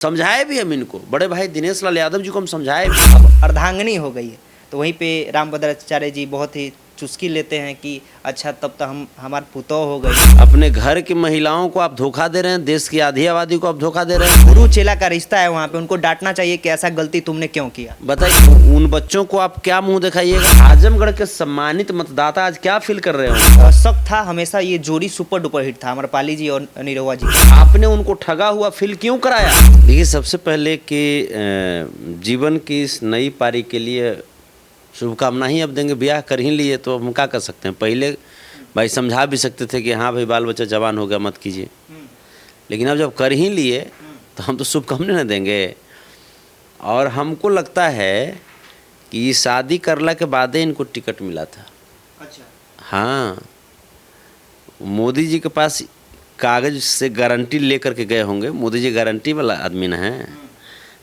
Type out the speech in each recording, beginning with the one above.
समझाए भी हम इनको, बड़े भाई दिनेश लाल यादव जी को हम समझाए भी। अब अर्धांगिनी हो गई है, तो वहीं पे रामभद्राचार्य जी बहुत ही चुस्की लेते हैं कि अच्छा तब तो हमार पुतौह हो गई। अपने घर की महिलाओं को आप धोखा दे रहे हैं, देश की आधी आबादी को आप धोखा दे रहे हैं। गुरु चेला का रिश्ता है, वहाँ पे उनको डांटना चाहिए कि ऐसा गलती तुमने क्यों किया। बताइए उन बच्चों को आप क्या मुंह दिखाइएगा। आजमगढ़ के सम्मानित मतदाता आज क्या फील कर रहे हो। शक था हमेशा ये जोड़ी सुपर डुपर हिट था, अमरपाली जी और निरहुआ जी। आपने उनको ठगा हुआ फील क्यों कराया। देखिए सबसे पहले कि जीवन की इस नई पारी के लिए शुभकामना ही अब देंगे। ब्याह कर ही लिए तो हम क्या कर सकते हैं। पहले भाई समझा भी सकते थे कि हाँ भाई बाल बच्चा जवान हो गया मत कीजिए, लेकिन अब जब कर ही लिए तो हम तो शुभकामना न देंगे। और हमको लगता है कि ये शादी करला के बाद ही इनको टिकट मिला था। अच्छा। हाँ, मोदी जी के पास कागज से गारंटी लेकर के गए होंगे। मोदी जी गारंटी वाला आदमी ना है,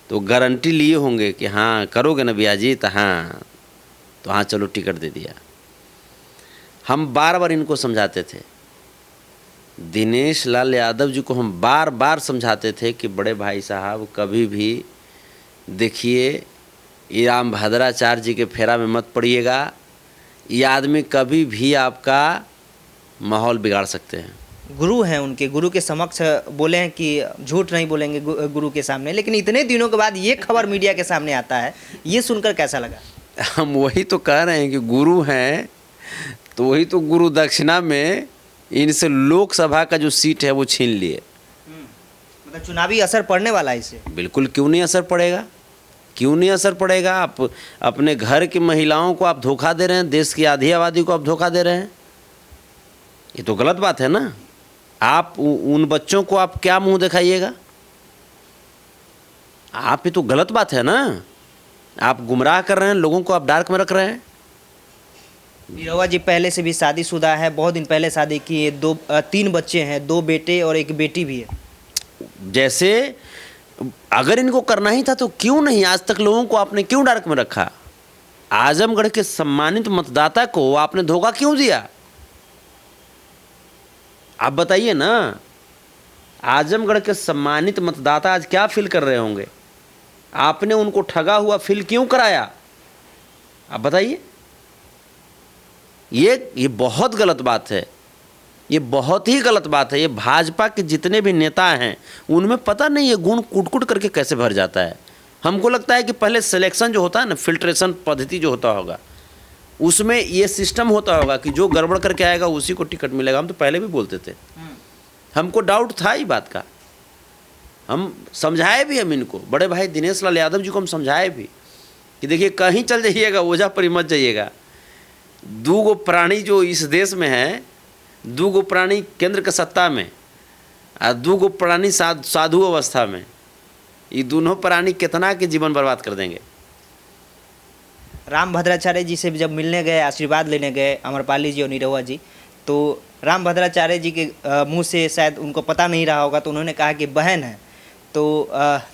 तो गारंटी लिए होंगे कि हाँ करोगे ना ब्याह जी, तो हाँ चलो टिकट दे दिया। हम बार बार इनको समझाते थे, दिनेश लाल यादव जी को हम बार बार समझाते थे कि बड़े भाई साहब कभी भी देखिए ये रामभद्राचार्य जी के फेरा में मत पड़िएगा। ये आदमी कभी भी आपका माहौल बिगाड़ सकते हैं। गुरु हैं, उनके गुरु के समक्ष बोले हैं कि झूठ नहीं बोलेंगे गुरु के सामने, लेकिन इतने दिनों के बाद ये खबर मीडिया के सामने आता है, ये सुनकर कैसा लगा। हम वही तो कह रहे हैं कि गुरु हैं, तो वही तो गुरु दक्षिणा में इनसे लोकसभा का जो सीट है वो छीन लिए। मतलब चुनावी असर पड़ने वाला है इससे। बिल्कुल, क्यों नहीं असर पड़ेगा, क्यों नहीं असर पड़ेगा। आप अपने घर की महिलाओं को आप धोखा दे रहे हैं, देश की आधी आबादी को आप धोखा दे रहे हैं। ये तो गलत बात है ना। आप उन बच्चों को आप क्या मुंह दिखाइएगा। आप ये तो गलत बात है ना। आप गुमराह कर रहे हैं लोगों को, आप डार्क में रख रहे हैं। निरहुआ जी पहले से भी शादीशुदा है, बहुत दिन पहले शादी की है, 3 बच्चे हैं, 2 बेटे और 1 बेटी भी है। जैसे अगर इनको करना ही था तो क्यों नहीं आज तक लोगों को आपने क्यों डार्क में रखा। आजमगढ़ के सम्मानित मतदाता को आपने धोखा क्यों दिया, आप बताइए ना। आजमगढ़ के सम्मानित मतदाता आज क्या फील कर रहे होंगे। आपने उनको ठगा हुआ फील क्यों कराया, आप बताइए। ये बहुत गलत बात है, ये बहुत ही गलत बात है। ये भाजपा के जितने भी नेता हैं उनमें पता नहीं ये गुण कूट कूट करके कैसे भर जाता है। हमको लगता है कि पहले सिलेक्शन जो होता है ना, फिल्ट्रेशन पद्धति जो होता होगा, उसमें ये सिस्टम होता होगा कि जो गड़बड़ करके आएगा उसी को टिकट मिलेगा। हम तो पहले भी बोलते थे, हमको डाउट था ही बात का। हम समझाए भी हम इनको, बड़े भाई दिनेश लाल यादव जी को हम समझाए भी कि देखिए कहीं चल जाइएगा ओझा पर मत जाइएगा। 2 गो प्राणी जो इस देश में है, 2 गो प्राणी केंद्र के सत्ता में और 2 गो प्राणी साधु अवस्था में, ये दोनों प्राणी कितना के जीवन बर्बाद कर देंगे। रामभद्राचार्य जी से जब मिलने गए, आशीर्वाद लेने गए अमरपाली जी और निरहुआ जी, तो रामभद्राचार्य जी के मुंह से शायद उनको पता नहीं रहा होगा, तो उन्होंने कहा कि बहन है। तो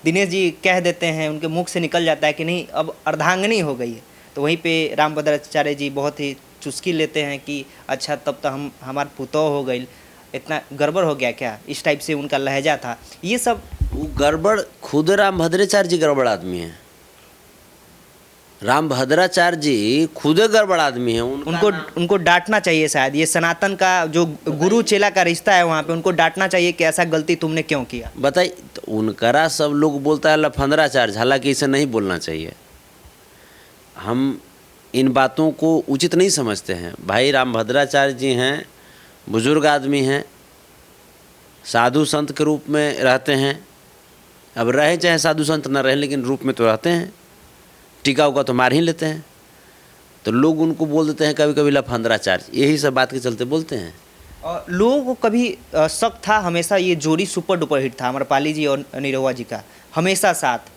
दिनेश जी कह देते हैं, उनके मुख से निकल जाता है कि नहीं अब अर्धांगिनी हो गई है। तो वहीं पे रामभद्राचार्य जी बहुत ही चुस्की लेते हैं कि अच्छा तब तो हमार पुतौह हो गई, इतना गड़बड़ हो गया क्या, इस टाइप से उनका लहजा था। ये सब वो गड़बड़ खुद रामभद्राचार्य जी गड़बड़ आदमी हैं। रामभद्राचार्य जी खुद गड़बड़ आदमी हैं। उनको डांटना चाहिए शायद। ये सनातन का जो गुरु चेला का रिश्ता है, वहाँ पे उनको डांटना चाहिए कि ऐसा गलती तुमने क्यों किया। बताइए, तो उनकरा सब लोग बोलता है लफंदराचार्य, हालांकि इसे नहीं बोलना चाहिए। हम इन बातों को उचित नहीं समझते हैं। भाई रामभद्राचार्य जी हैं, बुजुर्ग आदमी हैं, साधु संत के रूप में रहते हैं। अब रहे चाहे साधु संत न रहे, लेकिन रूप में तो रहते हैं। टीका उका तो मार ही लेते हैं, तो लोग उनको बोल देते हैं कभी कभी लफंदराचार्य, यही सब बात के चलते बोलते हैं। और लोगों को कभी शक था हमेशा ये जोड़ी सुपर डुपर हिट था, अमरपाली जी और निरहुआ जी का, हमेशा साथ।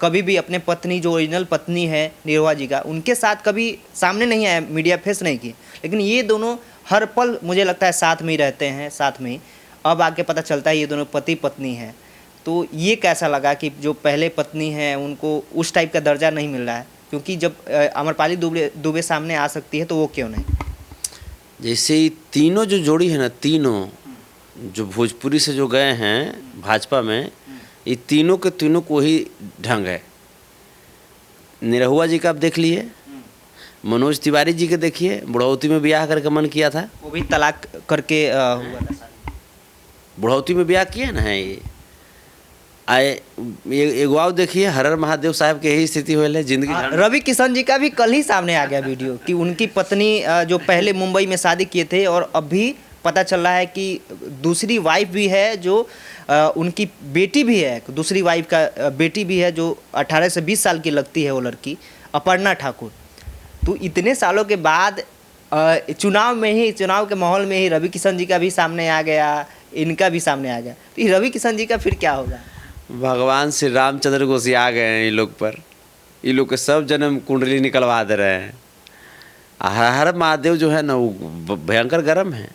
कभी भी अपने पत्नी जो ओरिजिनल पत्नी है निरहुआ जी का, उनके साथ कभी सामने नहीं आया, मीडिया फेस नहीं की, लेकिन ये दोनों हर पल मुझे लगता है साथ में ही रहते हैं, साथ में ही। अब आके पता चलता है ये दोनों पति पत्नी हैं। तो ये कैसा लगा कि जो पहले पत्नी है उनको उस टाइप का दर्जा नहीं मिल रहा है, क्योंकि जब अमरपाली दुबे सामने आ सकती है तो वो क्यों नहीं। जैसे ये तीनों जो जोड़ी है ना, तीनों जो भोजपुरी से जो गए हैं भाजपा में, ये तीनों के तीनों को ही ढंग है। निरहुआ जी का आप देख लिए, मनोज तिवारी जी के देखिए, बुढ़ौती में ब्याह करके मन किया था, वो भी तलाक करके हुआ था शादी। बुढ़ौती में ब्याह किए ना है ये। आए एगो आओ देखिए, हर हर महादेव साहब के यही स्थिति हुई है जिंदगी हाँ, झंड। रवि किशन जी का भी कल ही सामने आ गया वीडियो कि उनकी पत्नी जो पहले मुंबई में शादी किए थे और अभी पता चल रहा है कि दूसरी वाइफ भी है, जो उनकी बेटी भी है, दूसरी वाइफ का बेटी भी है, जो 18 से 20 साल की लगती है वो लड़की, अपर्णा ठाकुर। तो इतने सालों के बाद चुनाव के माहौल में ही रवि किशन जी का भी सामने आ गया, इनका भी सामने आ गया। तो ये रवि किशन जी का फिर क्या होगा? भगवान श्री रामचंद्र को से आ गए हैं ये लोग पर, ये लोग के सब जन्म कुंडली निकलवा दे रहे हैं। हर हर महादेव जो है ना वो भयंकर गर्म है।